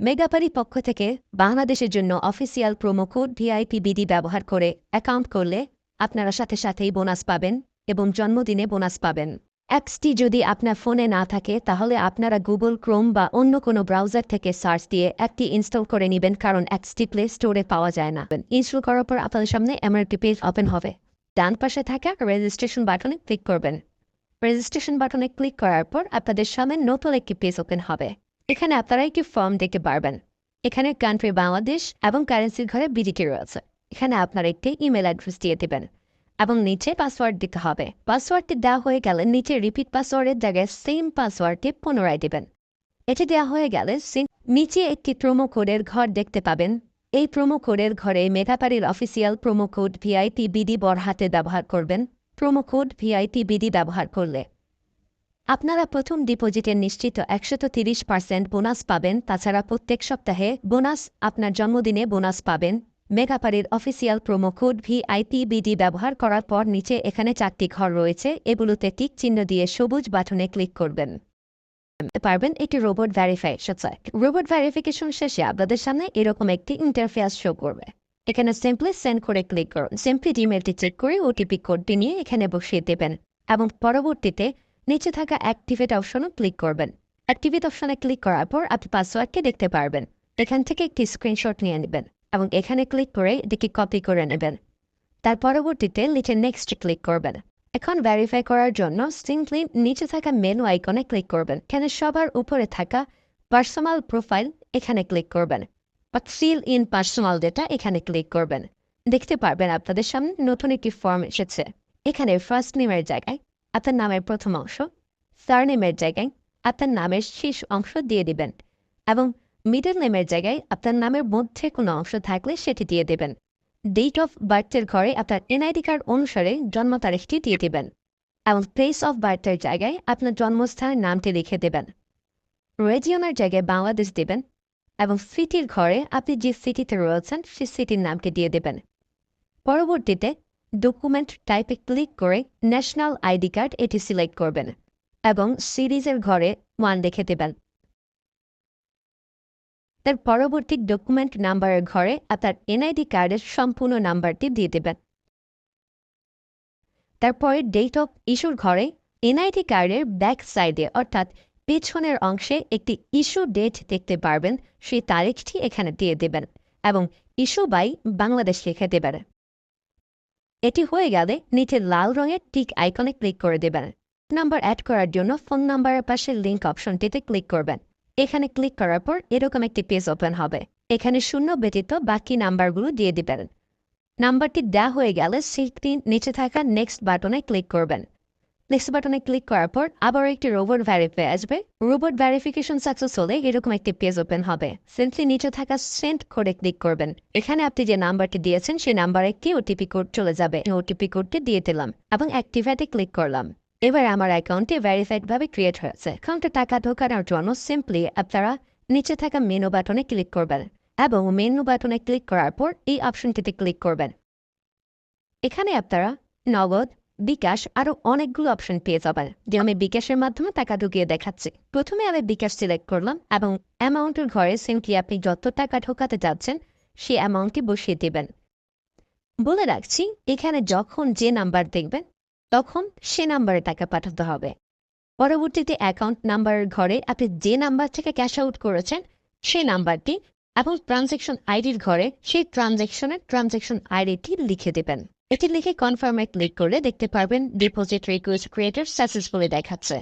মেগাপারি পক্ষ থেকে বাংলাদেশের জন্য অফিসিয়াল প্রোমো কোড ভিআইপিবিডি ব্যবহার করে অ্যাকাউন্ট করলে আপনারা সাথে সাথেই বোনাস পাবেন এবং জন্মদিনে বোনাস পাবেন। অ্যাপসটি যদি আপনার ফোনে না থাকে তাহলে আপনারা গুগল ক্রোম বা অন্য কোনো ব্রাউজার থেকে সার্চ দিয়ে অ্যাপটি ইনস্টল করে নেবেন, কারণ অ্যাপসটি প্লে স্টোরে পাওয়া যায় না। ইনস্টল করার পর আপনাদের সামনে এমন একটি পেজ ওপেন হবে। ডান পাশে থাকা রেজিস্ট্রেশন বাটনে ক্লিক করবেন। রেজিস্ট্রেশন বাটনে ক্লিক করার পর আপনাদের সামনে নতুন একটি পেজ ওপেন হবে। এখানে আপনারা একটি ফর্ম দেখতে পারবেন। এখানে কান্ট্রি বাংলাদেশ এবং কারেন্সির ঘরে বিডিটি রয়েছে। এখানে আপনারা একটি ইমেল অ্যাড্রেস দিয়ে দেবেন এবং নিচে পাসওয়ার্ড দিতে হবে। পাসওয়ার্ডটি দেওয়া হয়ে গেলে নিচে রিপিট পাসওয়ার্ডের জায়গায় সেম পাসওয়ার্ডটি পুনরায় দেবেন। এটি দেওয়া হয়ে গেলে নিচে একটি প্রোমো কোডের ঘর দেখতে পাবেন। এই প্রোমো কোডের ঘরে মেগাপারির অফিসিয়াল প্রোমো কোড ভিআইপিবিডি বড় হাতে ব্যবহার করবেন। প্রোমো কোড ভিআইপিবিডি ব্যবহার করলে আপনারা প্রথম ডিপোজিটের নিশ্চিত 130% বোনাস পাবেন। তাছাড়া প্রত্যেক সপ্তাহে বোনাস, আপনার জন্মদিনে বোনাস পাবেন। মেগাপারির অফিসিয়াল প্রোমো কোড ভিআইপিবিডি ব্যবহার করার পর নিচে এখানে 4টি ঘর রয়েছে, এগুলোতে টিক চিহ্ন দিয়ে সবুজ বাটনে ক্লিক করবেন। পারবেন এটি রোবট ভেরিফিকেশন। রোবট ভেরিফিকেশন শেষে আপনাদের সামনে এরকম একটি ইন্টারফেস শো করবে। এখানে সিম্পলি সেন্ড করে ক্লিক করুন। সিম্পলি জিমেলটি চেক করে ওটিপি কোডটি নিয়ে এখানে বসিয়ে দেবেন এবং পরবর্তীতে নিচে থাকা অ্যাক্টিভেট অপশনে ক্লিক করবেন। অ্যাক্টিভেট অপশনে ক্লিক করার পর আপনি পাসওয়ার্ডটি দেখতে পারবেন। এখান থেকে একটি স্ক্রিনশট নিয়ে নেবেন এবং এখানে ক্লিক করে এটিকে কপি করে নেবেন। তার পরবর্তীতে নিচে নেক্সট ক্লিক করবেন। এখন ভেরিফাই করার জন্য সিম্পলি নিচে থাকা মেনু আইকনে ক্লিক করবেন। এখানে সবার উপরে থাকা পার্সোনাল প্রোফাইল এখানে ক্লিক করবেন বা ফিল ইন পার্সোনাল ডেটা এখানে ক্লিক করবেন। দেখতে পারবেন আপনাদের সামনে নতুন একটি ফর্ম এসেছে। এখানে ফার্স্ট নেমের জায়গায় আপনার নামের প্রথম অংশ, সারনেমের জায়গায় আপনার নামের শেষ অংশ দিয়ে দিবেন এবং মিডল নেমের জায়গায় আপনার নামের মধ্যে কোনো অংশ থাকলে সেটি দিয়ে দেবেন। ডেট অফ বার্থের ঘরে আপনার এনআইডি কার্ড অনুসারে জন্ম তারিখটি দিয়ে দেবেন এবং প্লেস অফ বার্থের জায়গায় আপনার জন্মস্থানের নামটি লিখে দেবেন। রেজিয়নের জায়গায় বাংলাদেশ দেবেন এবং সিটির ঘরে আপনি যে সিটিতে রয়েছেন সেই সিটির নামটি দিয়ে দেবেন। পরবর্তীতে ডকুমেন্ট টাইপে ক্লিক করে ন্যাশনাল আইডি কার্ড এটি সিলেক্ট করবেন এবং সিরিজের ঘরে 1 লিখে দেবেন। তার পরবর্তী ডকুমেন্ট নাম্বারের ঘরে আপনার এনআইডি কার্ডের সম্পূর্ণ নাম্বারটি দিয়ে দেবেন। তারপরে ডেট অফ ইস্যুর ঘরে এনআইডি কার্ডের ব্যাক সাইডে অর্থাৎ পেছনের অংশে একটি ইস্যু ডেট দেখতে পারবেন, সেই তারিখটি এখানে দিয়ে দেবেন এবং ইস্যু বাই বাংলাদেশ লিখে দেবেন। এটি হয়ে গেলে নিচে লাল রঙের টিক আইকনে ক্লিক করে দেবেন। নাম্বার অ্যাড করার জন্য ফোন নাম্বারের পাশে লিঙ্ক অপশনটিতে ক্লিক করবেন। এখানে ক্লিক করার পর এরকম একটি পেজ ওপেন হবে। এখানে শূন্য ব্যতীত বাকি নাম্বারগুলো দিয়ে দিবেন। নাম্বারটি দেওয়া হয়ে গেলে সেটি নিচে থাকা নেক্সট বাটনে ক্লিক করবেন। নেক্সট বাটনে ক্লিক করার পর আবার একটি রোবট ভেরিফাই আসবে। রোবট ভেরিফিকেশন সাকসেস হলে এরকম একটি পেজ ওপেন হবে। সিম্পলি নিচে থাকা সেন্ড কোডে ক্লিক করবেন। এখানে আপনি যে নাম্বারটি দিয়েছেন সেই নাম্বারে একটি ওটিপি কোড চলে যাবে। ওটিপি কোডটি দিয়ে দিলাম এবং অ্যাক্টিভেটে ক্লিক করলাম। এবার আমার অ্যাকাউন্টটি ভেরিফাইড ভাবে ক্রিয়েট হয়েছে। অ্যাকাউন্টে টাকা ঢোকানোর জন্য সিম্পলি আপনারা নিচে থাকা মেনু বাটনে ক্লিক করবেন এবং মেনু বাটনে ক্লিক করার পর এই অপশনটিতে ক্লিক করবেন। এখানে আপনারা নগদ, বিকাশ আরও অনেকগুলো অপশন পেয়ে যাবেন। যে আমি বিকাশের মাধ্যমে টাকা ঢুকিয়ে দেখাচ্ছি। প্রথমে আমি বিকাশ সিলেক্ট করলাম এবং অ্যামাউন্টের ঘরে সিম্পলি আপনি যত টাকা ঢোকাতে যাচ্ছেন সেই অ্যামাউন্টটি বসিয়ে দেবেন। বলে রাখছি, এখানে যখন যে নাম্বার দেখবেন তখন সে নাম্বারে টাকা পাঠাতে হবে। পরবর্তীতে অ্যাকাউন্ট নাম্বারের ঘরে আপনি যে নাম্বার থেকে ক্যাশ আউট করেছেন সেই নাম্বারটি এবং ট্রানজ্যাকশন আইডির ঘরে সেই ট্রানজ্যাকশন আইডিটি লিখে দেবেন। এটি লিখে কনফার্মে ক্লিক করলে দেখতে পারবেন ডিপোজিট রিকোয়েস্ট ক্রিয়েটেড সাকসেসফুলি দেখাচ্ছে।